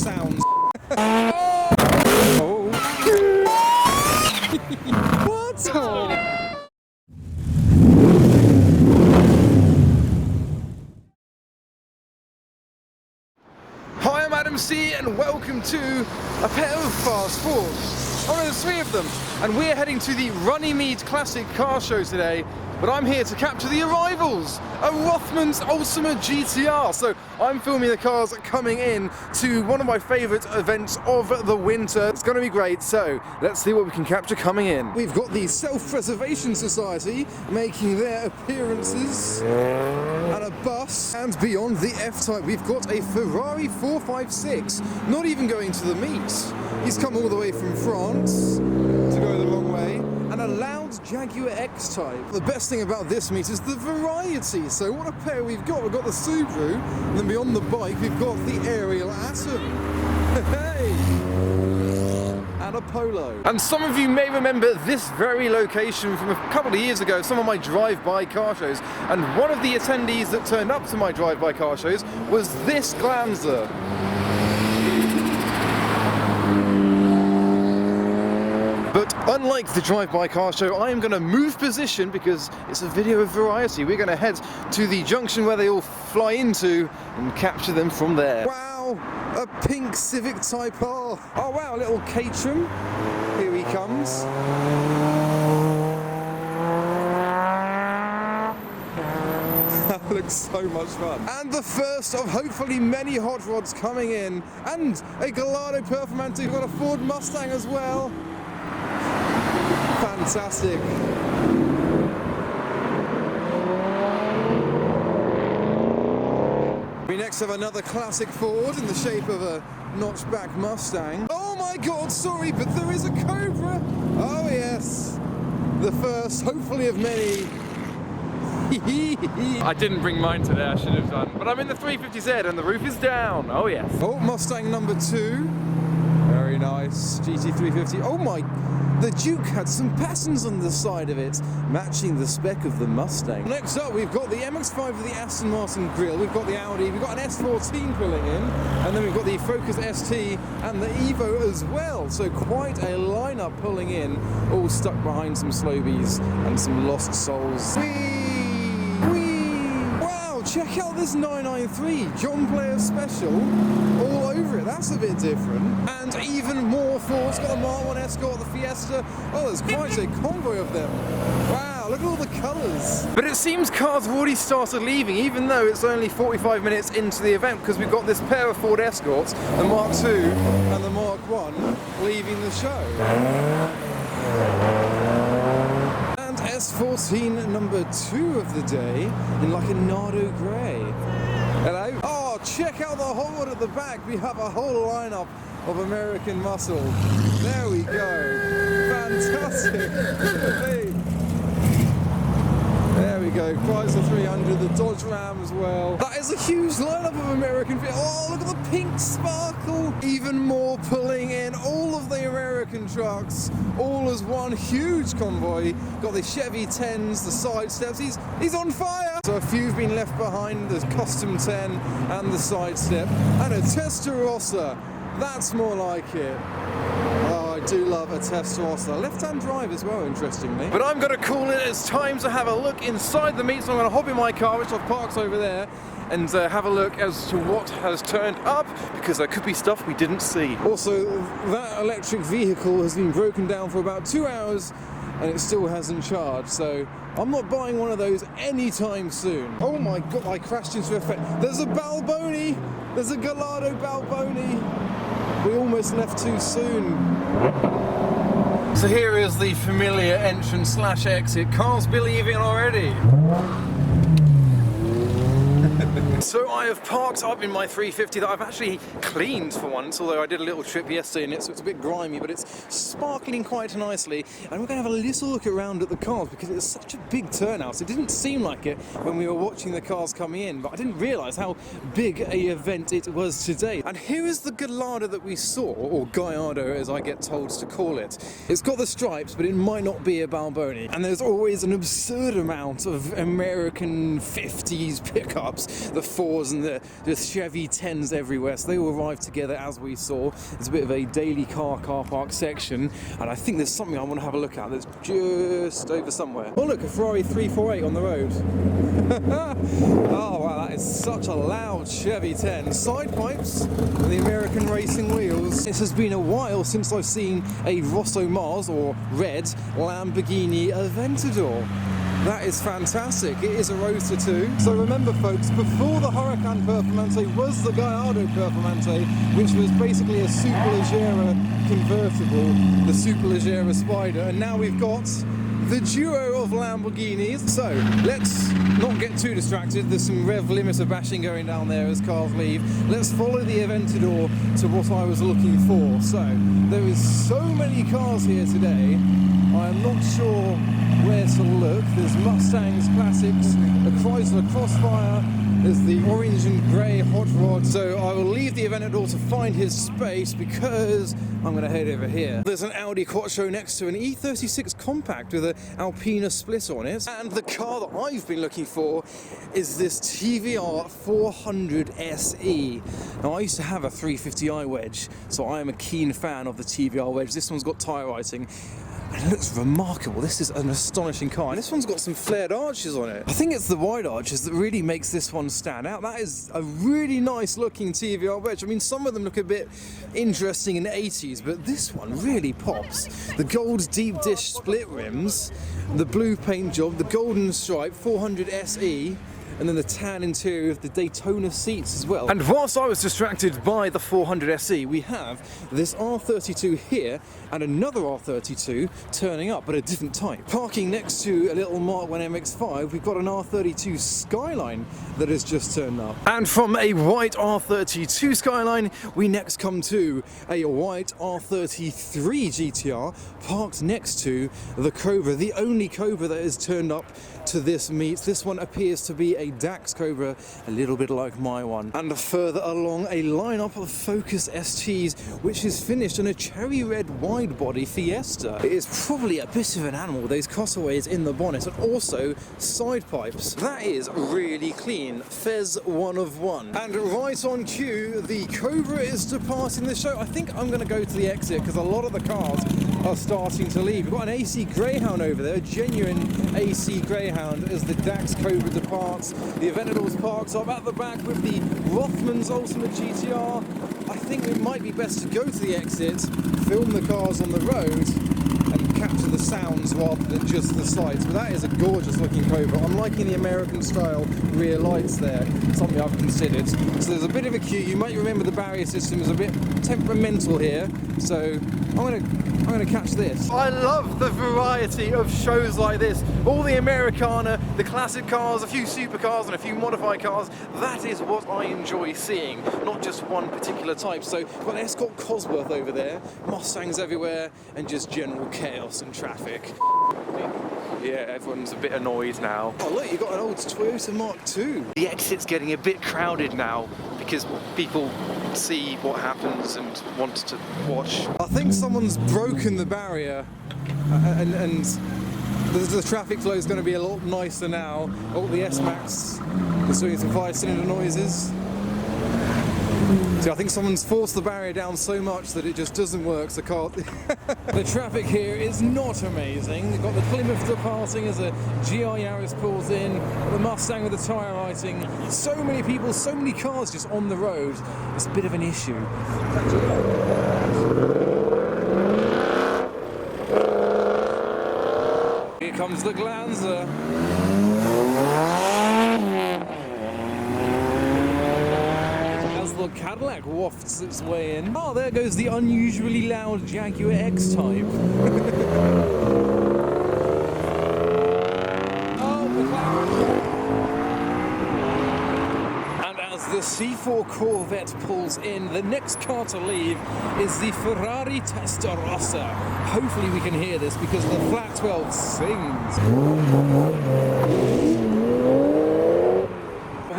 sounds. Oh. What? Oh. Hi, I'm Adam C, and welcome to a pair of fast fours. Oh no, there's three of them, and we're heading to the Runnymede Classic Car Show today. But I'm here to capture the arrivals of Rothman's Ultima GTR. So I'm filming the cars coming in to one of my favourite events of the winter. It's going to be great, so let's see what we can capture coming in. We've got the Self-Preservation Society making their appearances, and a bus, and beyond the F-Type we've got a Ferrari 456, not even going to the meet. He's come all the way from France to go the wrong way. And a loud Jaguar X-Type. The best thing about this meet is the variety. So what a pair we've got. We've got the Subaru, and then beyond the bike we've got the Ariel Atom. Hey! And a Polo. And some of you may remember this very location from a couple of years ago, some of my drive-by car shows. And one of the attendees that turned up to my drive-by car shows was this Glanzer. But unlike the drive-by car show, I am going to move position because it's a video of variety. We're going to head to the junction where they all fly into and capture them from there. Wow, a pink Civic Type R. Oh wow, a little Caterham. Here he comes. That looks so much fun. And the first of hopefully many hot rods coming in. And a Gallardo Performante. We've got a Ford Mustang as well. Fantastic. We next have another classic Ford in the shape of a notchback Mustang. Oh my god, sorry, but there is a Cobra. Oh yes, the first, hopefully of many. I didn't bring mine today, I should have done. But I'm in the 350Z and the roof is down. Oh yes. Oh, Mustang number 2. Very nice. GT350. Oh my. The Duke had some patterns on the side of it, matching the spec of the Mustang. Next up, we've got the MX-5 with the Aston Martin grille, we've got the Audi, we've got an S14 pulling in, and then we've got the Focus ST and the Evo as well. So quite a lineup pulling in, all stuck behind some Slobies and some Lost Souls. Check out this 993 John Player Special all over it. That's a bit different. And even more Fords. Got the Mark 1 Escort, the Fiesta. Oh, there's quite a convoy of them. Wow, look at all the colours. But it seems cars have already started leaving, even though it's only 45 minutes into the event, because we've got this pair of Ford Escorts, the Mark II and the Mark 1, leaving the show. S14 number 2 of the day in like a Nardo grey. Hello? Oh, check out the hot rod at the back. We have a whole lineup of American muscle. There we go. Fantastic. Hey. There we go. Chrysler 300, the Dodge Ram as well. That is a huge lineup of American vehicles. Oh, look at the pink sparkle. Even more pulling in all of the American trucks, all as one huge convoy. Got the Chevy 10s, the side steps. He's on fire. So a few have been left behind. There's Custom 10 and the side step. And a Testarossa. That's more like it. Oh, I do love a Testarossa. Left-hand drive as well, interestingly. But I'm going to call it, it's time to have a look inside the meet, so I'm going to hop in my car, which I've parked over there, and have a look as to what has turned up, because there could be stuff we didn't see. Also, that electric vehicle has been broken down for about 2 hours, and it still hasn't charged, so I'm not buying one of those anytime soon. Oh my god, I crashed into a fence. There's a Balboni! There's a Gallardo Balboni! We almost left too soon. So here is the familiar entrance/exit. Cars believe in already. So I have parked up in my 350 that I've actually cleaned for once, although I did a little trip yesterday in it, so it's a bit grimy, but it's sparkling quite nicely. And we're going to have a little look around at the cars because it's such a big turnout. It didn't seem like it when we were watching the cars coming in, but I didn't realise how big a event it was today. And here is the Gallardo that we saw, or Gallardo as I get told to call it. It's got the stripes, but it might not be a Balboni. And there's always an absurd amount of American 50s pickups pickups, the Fords and the Chevy 10s everywhere. So they all arrive together, as we saw. It's a bit of a daily car park section, and I think there's something I want to have a look at that's just over somewhere. Oh look, a Ferrari 348 on the road. Oh wow, that is such a loud Chevy 10. Side pipes and the American racing wheels. It has been a while since I've seen a Rosso Mars or red Lamborghini Aventador. That is fantastic. It is a roadster too. So remember folks, before the Huracan Performante was the Gallardo Performante, which was basically a Superleggera convertible, the Superleggera Spider, and now we've got the duo of Lamborghinis. So let's not get too distracted. There's some rev limiter bashing going down there as cars leave. Let's follow the Aventador to what I was looking for. So there is so many cars here today, I'm not sure where to look. There's Mustangs, classics, a Chrysler Crossfire, there's the orange and grey hot rod. So I will leave the Aventador to find his space because I'm going to head over here. There's an Audi Quattro next to an E36 compact with an Alpina split on it. And the car that I've been looking for is this TVR 400 SE. Now I used to have a 350i wedge, so I am a keen fan of the TVR wedge. This one's got tyre writing. And it looks remarkable. This is an astonishing car. And this one's got some flared arches on it. I think it's the wide arches that really makes this one stand out. That is a really nice looking TVR wedge. I mean, some of them look a bit interesting in the 80s, but this one really pops. The gold deep dish split rims, the blue paint job, the golden stripe, 400 SE, and then the tan interior of the Daytona seats as well. And whilst I was distracted by the 400 SE, we have this R32 here and another R32 turning up, but a different type. Parking next to a little Mark 1 MX-5, we've got an R32 Skyline that has just turned up. And from a white R32 Skyline, we next come to a white R33 GTR parked next to the Cobra, the only Cobra that has turned up to this meet. This one appears to be a DAX Cobra, a little bit like my one. And further along, a lineup of Focus STs, which is finished on a cherry red wide body Fiesta. It is probably a bit of an animal, those cutaways in the bonnet, and also side pipes. That is really clean. Fez 1 of 1. And right on cue, the Cobra is departing the show. I think I'm going to go to the exit because a lot of the cars are starting to leave. We've got an AC Greyhound over there, a genuine AC Greyhound as the DAX Cobra departs. The Aventador's parked up at the back with the Rothmans Ultimate GTR. I think it might be best to go to the exit, film the cars on the road, and capture the sounds rather than just the sights. But that is a gorgeous looking Cobra. I'm liking the American style rear lights there, something I've considered. So there's a bit of a queue. You might remember the barrier system is a bit temperamental here, so I'm gonna catch this. I love the variety of shows like this. All the Americana, the classic cars, a few supercars and a few modified cars. That is what I enjoy seeing, not just one particular type. So we've got an Escort Cosworth over there, Mustangs everywhere, and just general chaos and traffic. Yeah, everyone's a bit annoyed now. Oh look, you've got an old Toyota Mark II. The exit's getting a bit crowded now because people see what happens and want to watch. I think someone's broken the barrier and the traffic flow is going to be a lot nicer now. Oh, the S-Max is doing some 5-cylinder noises. So I think someone's forced the barrier down so much that it just doesn't work, so can't. The traffic here is not amazing. We've got the Plymouth departing as a GR Yaris pulls in, the Mustang with the tyre lighting. So many people, so many cars just on the road. It's a bit of an issue. Here comes the Glanzer. The Cadillac wafts its way in. Oh, there goes the unusually loud Jaguar X-Type. Oh, and as the C4 Corvette pulls in, the next car to leave is the Ferrari Testarossa. Hopefully we can hear this because the flat 12 sings.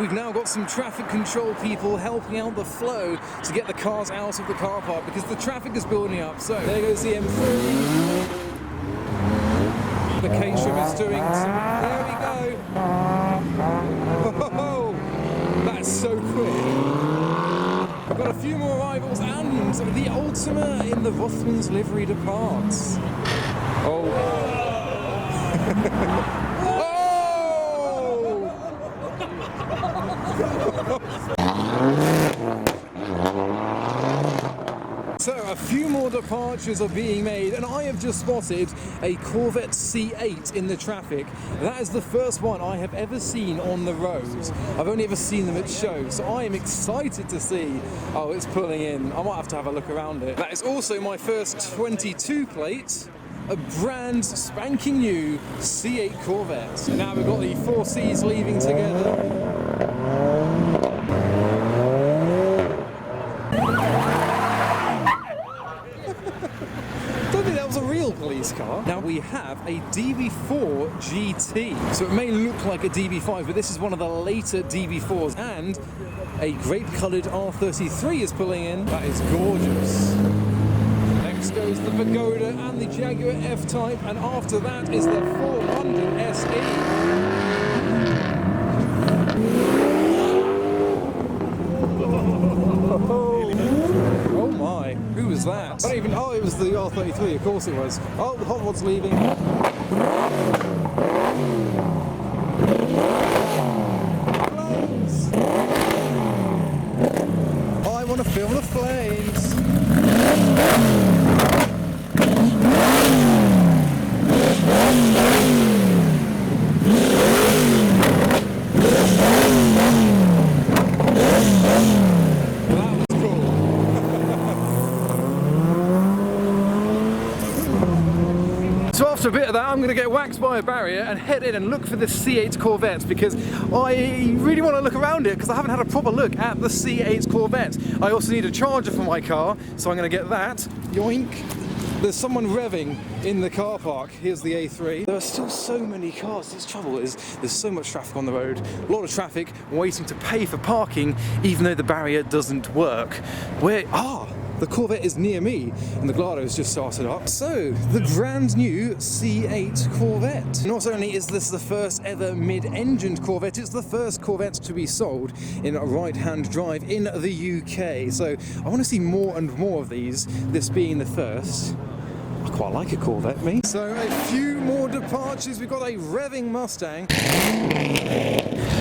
We've now got some traffic control people helping out the flow to get the cars out of the car park because the traffic is building up. So there goes the M3. The Caterham is doing some... There we go. Oh, That's so quick. We've got a few more arrivals and the Ultima in the Rothmans livery departs. Oh. So a few more departures are being made, and I have just spotted a Corvette C8 in the traffic. That is the first one I have ever seen on the road. I've only ever seen them at shows, so I am excited to see. Oh, it's pulling in. I might have to have a look around it. That is also my first 22 plate. A brand spanking new C8 Corvette. And now we've got the 4Cs leaving together. Police car. Now we have a DB4 GT, so it may look like a DB5, but this is one of the later DB4s, and a grape-coloured R33 is pulling in. That is gorgeous. Next goes the Pagoda and the Jaguar F-Type, and after that is the 400 SE. Oh my, who was that? I don't even, oh, it was the R33, of course it was. Oh, the hot rod's leaving. Flames! Oh, I want to film the flames. So after a bit of that, I'm going to get waxed by a barrier and head in and look for the C8 Corvette, because I really want to look around it because I haven't had a proper look at the C8 Corvette. I also need a charger for my car, so I'm going to get that. Yoink! There's someone revving in the car park. Here's the A3. There are still so many cars. The trouble is there's so much traffic on the road. A lot of traffic waiting to pay for parking even though the barrier doesn't work. The Corvette is near me, and the Glado's just started up. So, the brand new C8 Corvette. Not only is this the first ever mid-engined Corvette, it's the first Corvette to be sold in a right-hand drive in the UK. So, I want to see more and more of these, this being the first. I quite like a Corvette, me. So a few more departures. We've got a revving Mustang.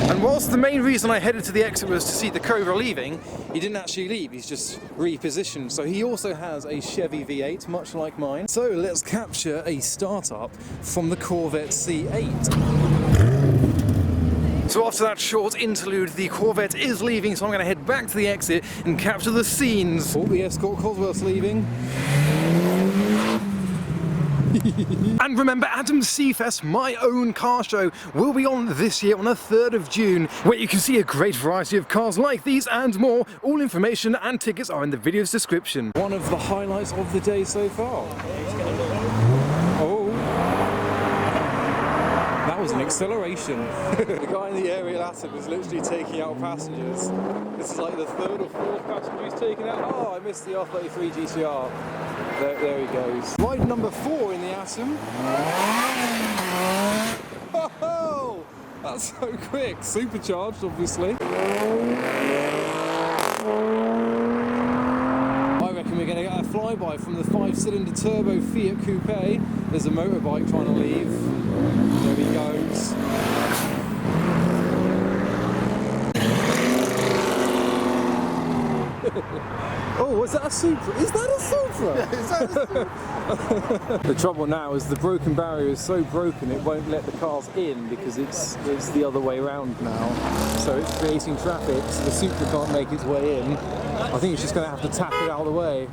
And whilst the main reason I headed to the exit was to see the Cobra leaving, he didn't actually leave, he's just repositioned. So he also has a Chevy V8, much like mine. So let's capture a startup from the Corvette C8. So after that short interlude, the Corvette is leaving, so I'm going to head back to the exit and capture the scenes. Oh, the Escort Cosworth's leaving. And remember, Adam's Seafest, my own car show, will be on this year on the 3rd of June, where you can see a great variety of cars like these and more. All information and tickets are in the video's description. One of the highlights of the day so far. Oh, that was an acceleration. The guy in the aerial Atom is literally taking out passengers. This is like the 3rd or 4th passenger he's taken out. Oh, I missed the R33 GTR. There he goes. Ride number 4 in the Atom. Oh, that's so quick. Supercharged, obviously. I reckon we're going to get a flyby from the 5-cylinder turbo Fiat Coupe. There's a motorbike trying to leave. There he goes. Oh, is that a Supra? Is that a Supra? Is that a Supra? The trouble now is the broken barrier is so broken it won't let the cars in because it's the other way around now. So it's creating traffic, so the Supra can't make its way in. I think it's just going to have to tap it out of the way.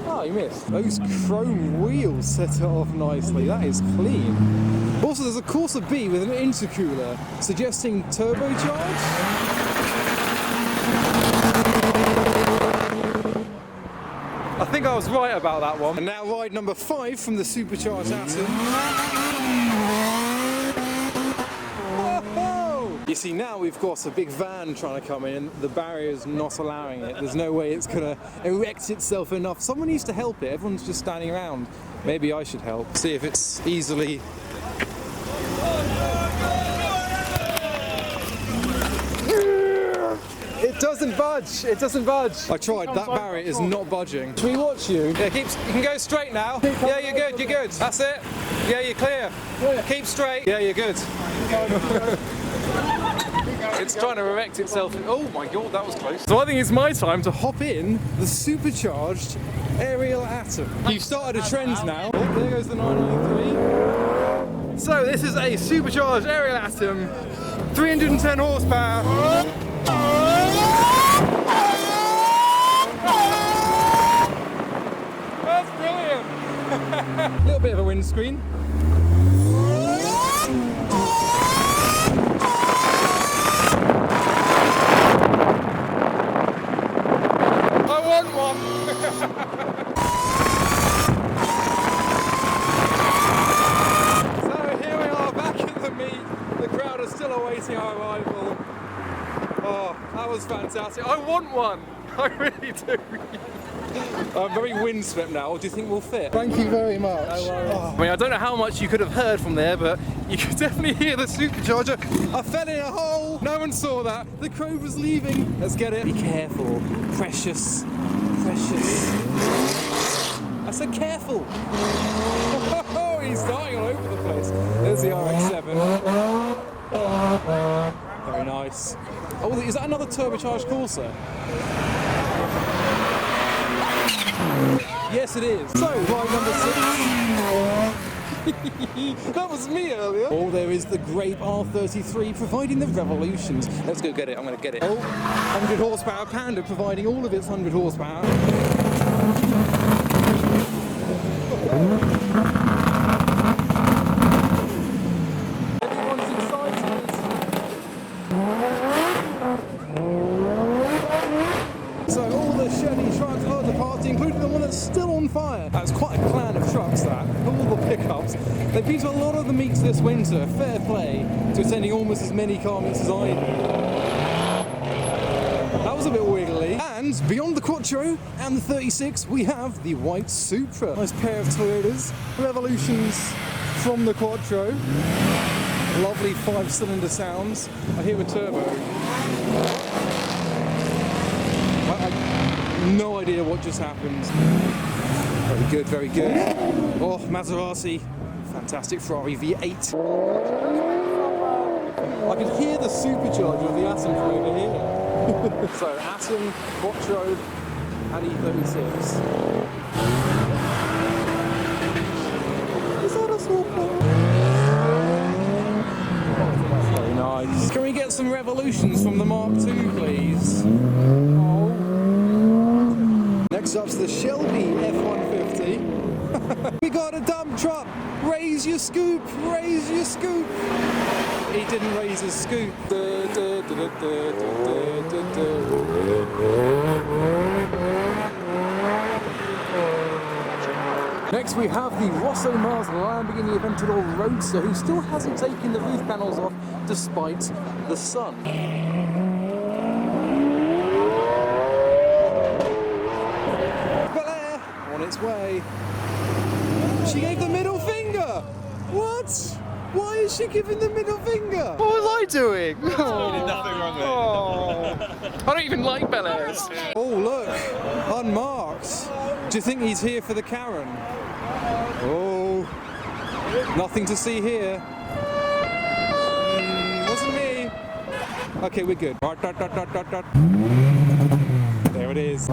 Oh, you missed. Those chrome wheels set it off nicely. That is clean. Also, there's a Corsa B with an intercooler suggesting turbocharge. I think I was right about that one. And now ride number 5 from the supercharged Atom. Whoa! You see, now we've got a big van trying to come in and the barrier's not allowing it. There's no way it's going to erect itself enough. Someone needs to help it. Everyone's just standing around. Maybe I should help. See if it's easily... Doesn't budge. It doesn't budge. I tried. That barrier is not budging. Should we watch you? Yeah, you can go straight now. Yeah, you're good. You're good. That's it. Yeah, you're clear. Keep straight. Yeah, you're good. It's trying to erect itself. Oh my god, that was close. So I think it's my time to hop in the supercharged aerial atom. You've started a trend now. Oh, there goes the 993. So this is a supercharged aerial atom, 310 horsepower. That's brilliant. A little bit of a windscreen. So here we are back at the meet. The crowd is still awaiting our arrival. Oh, that was fantastic. I want one. I really do. I'm very windswept now. Do you think we'll fit? Thank you very much. I mean, I don't know how much you could have heard from there, but you could definitely hear the supercharger. I fell in a hole. No one saw that. The crow was leaving. Let's get it. Be careful. Precious. Precious. I said careful. Oh, he's starting all over the place. There's the RX-7. Very nice. Oh, is that another turbocharged Corsa? Yes, it is. So, ride number 6. That was me earlier. Oh, there is the Grape R33 providing the revolutions. Let's go get it. I'm going to get it. Oh, 100 horsepower Panda providing all of its 100 horsepower. Everyone's excited. So all the Chevy trucks are the party, including the one that's still on fire. That's quite a clan of trucks, that. All the pickups. They've been to a lot of the meets this winter. Fair play to attending almost as many car meets as I did. That was a bit wiggly. And beyond the Quattro and the 36, we have the white Supra. Nice pair of Toyotas. Revolutions from the Quattro. Lovely 5-cylinder sounds. I hear a turbo. I have no idea what just happened. Very good, very good. Oh, Maserati. Fantastic Ferrari V8. I can hear the supercharger of the Atom from over here. So, Atom, Quattro, and E36. Is that a swapper? Very nice. Can we get some revolutions from the Mark II, please? Oh. Next up's the Shelby F-150. We got a dump truck. Raise your scoop. Raise your scoop. He didn't raise his scoop. Next we have the Rosso Mars Lamborghini Aventador Roadster, who still hasn't taken the roof panels off despite the sun. Bel Air on its way. She gave the middle finger. What? Why is she giving the middle finger? What was I doing? Oh. Nothing wrong there. Oh. I don't even like Bel Airs. Oh, look. Unmarked. Do you think he's here for the Karen? Oh. Nothing to see here. Wasn't me. Okay, we're good. There it is.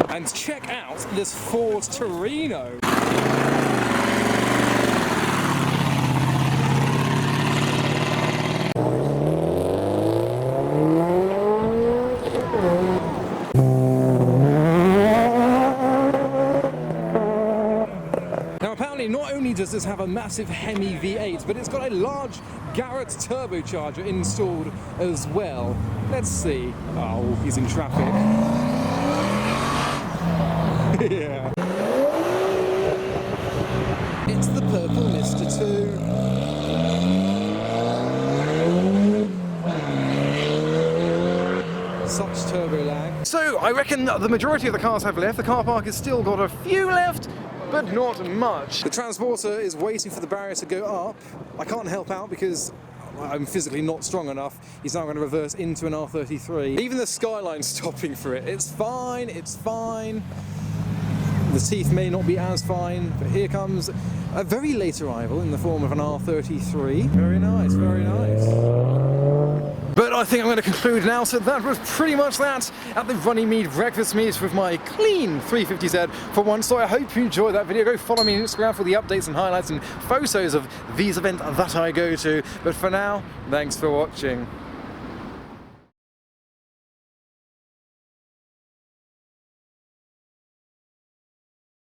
And check out this Ford Torino. Not only does this have a massive Hemi V8, but it's got a large Garrett turbocharger installed as well. Let's see. Oh, he's in traffic. Yeah. It's the purple Mr. 2. Such turbo lag. So I reckon the majority of the cars have left. The car park has still got a few left, but not much. The transporter is waiting for the barrier to go up. I can't help out because I'm physically not strong enough. He's now going to reverse into an R33. Even the Skyline's stopping for it. It's fine, it's fine. The teeth may not be as fine, but here comes a very late arrival in the form of an R33. Very nice, very nice. But I think I'm going to conclude now, so that was pretty much that at the Runnymede breakfast meet with my clean 350Z for once. So I hope you enjoyed that video. Go follow me on Instagram for the updates and highlights and photos of these events that I go to. But for now, thanks for watching.